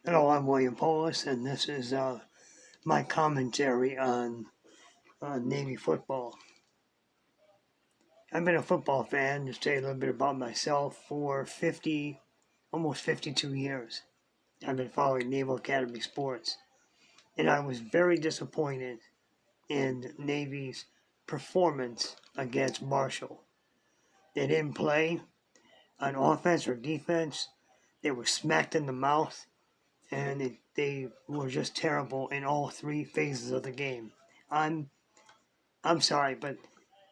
Hello, I'm William Polis, and this is my commentary on Navy football. I've been a football fan, to tell you a little bit about myself, for almost 52 years. I've been following Naval Academy sports, and I was very disappointed in Navy's performance against Marshall. They didn't play on offense or defense. They were smacked in the mouth, and they were just terrible in all three phases of the game. I'm I'm sorry, but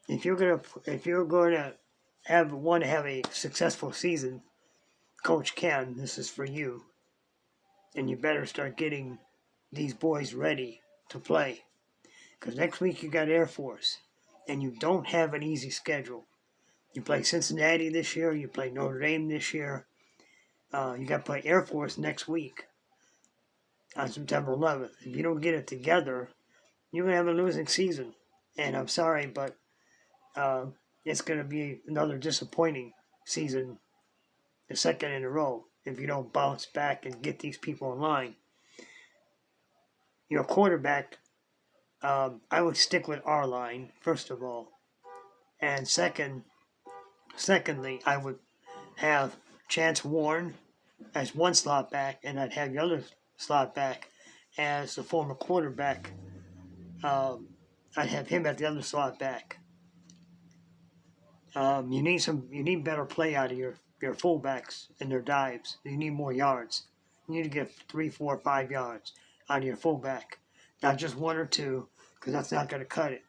if you're gonna want to have a successful season, Coach Ken, this is for you, and you better start getting these boys ready to play. Because next week you got Air Force, and you don't have an easy schedule. You play Cincinnati this year, you play Notre Dame this year. You got to play Air Force next week on September 11th. If you don't get it together, you're gonna have a losing season. And I'm sorry, but uh, it's going to be another disappointing season, the second in a row, if you don't bounce back and get these people in line. Your quarterback, I would stick with our line, first of all. And secondly, I would have Chance Warren as one slot back, and I'd have the other slot back as the former quarterback. I'd have him at the other slot back. You need better play out of your fullbacks and their dives. You need more yards. You need to get 3, 4, 5 yards out of your fullback, not just 1 or 2, because that's not going to cut it.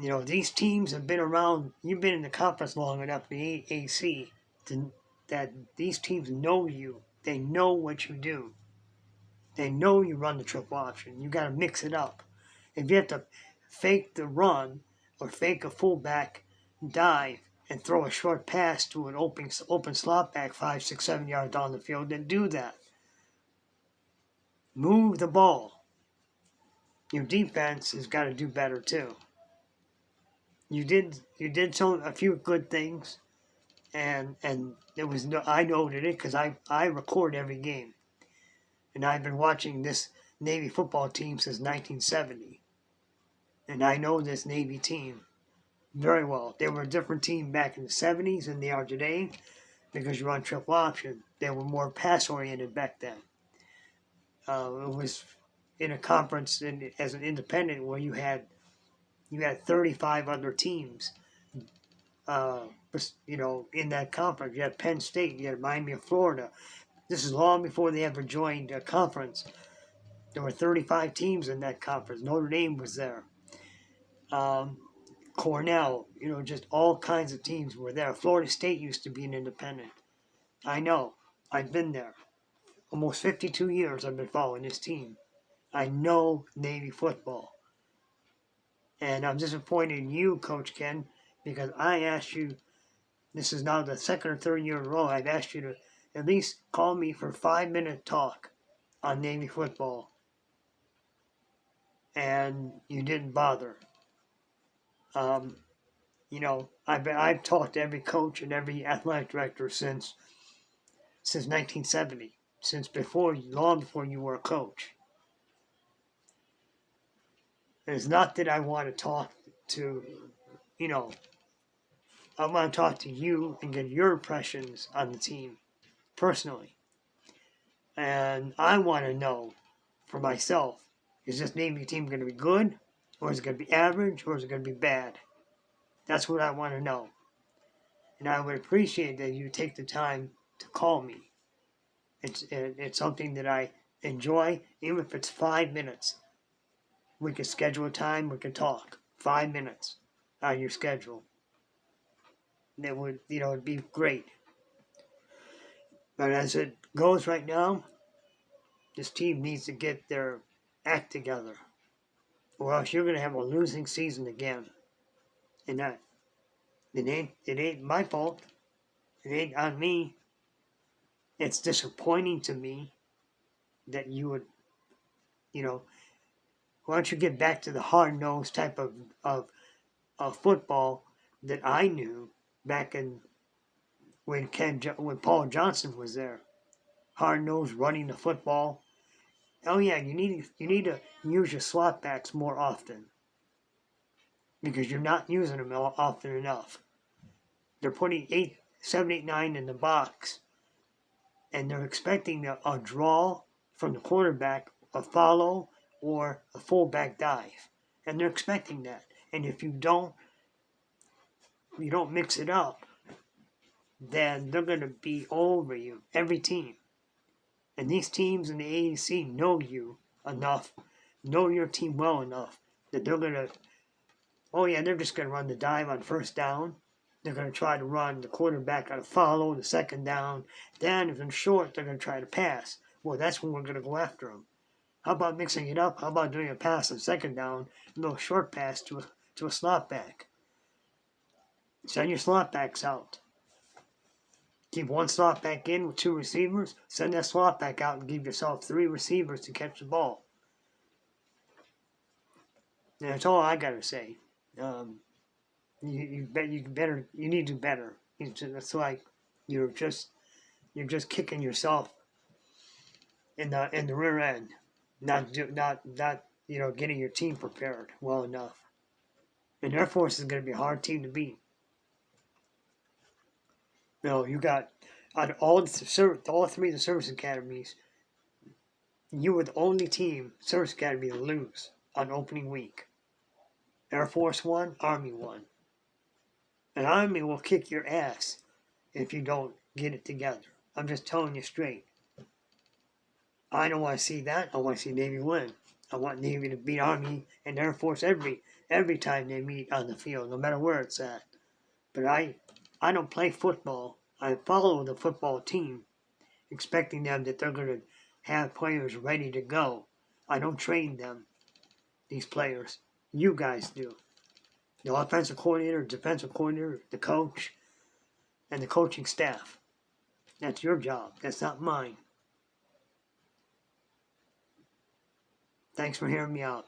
You know, these teams have been around. You've been in the conference long enough, the AAC, that these teams know you. They know what you do. They know you run the triple option. You got to mix it up. If you have to fake the run or fake a fullback dive and throw a short pass to an open slot back 5, 6, 7 yards down the field, then do that. Move the ball. Your defense has got to do better too. You did a few good things, and it was I noted it because I record every game, and I've been watching this Navy football team since 1970, and I know this Navy team very well. They were a different team back in the 70s than they are today because you run triple option. They were more pass-oriented back then. It was in a conference as an independent where you had 35 other teams. In that conference, you had Penn State, you had Miami of Florida. This is long before they ever joined a conference. There were 35 teams in that conference. Notre Dame was there. Cornell, just all kinds of teams were there. Florida State used to be an independent. I know. I've been there. Almost 52 years I've been following this team. I know Navy football. And I'm disappointed in you, Coach Ken, because I asked you, this is now the second or third year in a row, I've asked you to at least call me for a 5-minute talk on Navy football. And you didn't bother. I've talked to every coach and every athletic director since 1970, long before you were a coach. And it's not that I want to talk to, I want to talk to you and get your impressions on the team personally. And I want to know for myself, is this Navy team going to be good, or is it going to be average, or is it going to be bad? That's what I want to know. And I would appreciate that you take the time to call me. It's something that I enjoy, even if it's 5 minutes. We could schedule a time, we could talk. 5 minutes on your schedule. And it would, it'd be great. But as it goes right now, this team needs to get their act together, or else you're going to have a losing season again. And it ain't my fault. It ain't on me. It's disappointing to me that you would, why don't you get back to the hard-nosed type of football that I knew back in when Paul Johnson was there. hard-nosed running the football. Oh yeah, you need to use your slot backs more often because you're not using them often enough. They're putting 8, 7, 8, 9 in the box, and they're expecting a draw from the quarterback, a follow, or a fullback dive, and they're expecting that. And if you don't mix it up, then they're going to be over you, every team. And these teams in the AAC know you enough, know your team well enough that they're going to, oh yeah, they're just going to run the dive on first down. They're going to try to run the quarterback on a follow, the second down. Then if they're short, they're going to try to pass. Well, that's when we're going to go after them. How about mixing it up? How about doing a pass on second down, a little short pass to a slot back? Send your slot backs out. Keep one slot back in with 2 receivers. Send that slot back out and give yourself 3 receivers to catch the ball. And that's all I gotta say. You need to do better. It's like you're just kicking yourself in the rear end, not getting your team prepared well enough. And Air Force is going to be a hard team to beat. You got out of all 3 of the service academies, you were the only team service academy to lose on opening week. Air Force won, Army won. And Army will kick your ass if you don't get it together. I'm just telling you straight. I don't want to see that. I want to see Navy win. I want Navy to beat Army and Air Force every time they meet on the field, no matter where it's at. But I don't play football. I follow the football team, expecting them that they're going to have players ready to go. I don't train them, these players. You guys do. The offensive coordinator, defensive coordinator, the coach, and the coaching staff. That's your job. That's not mine. Thanks for hearing me out.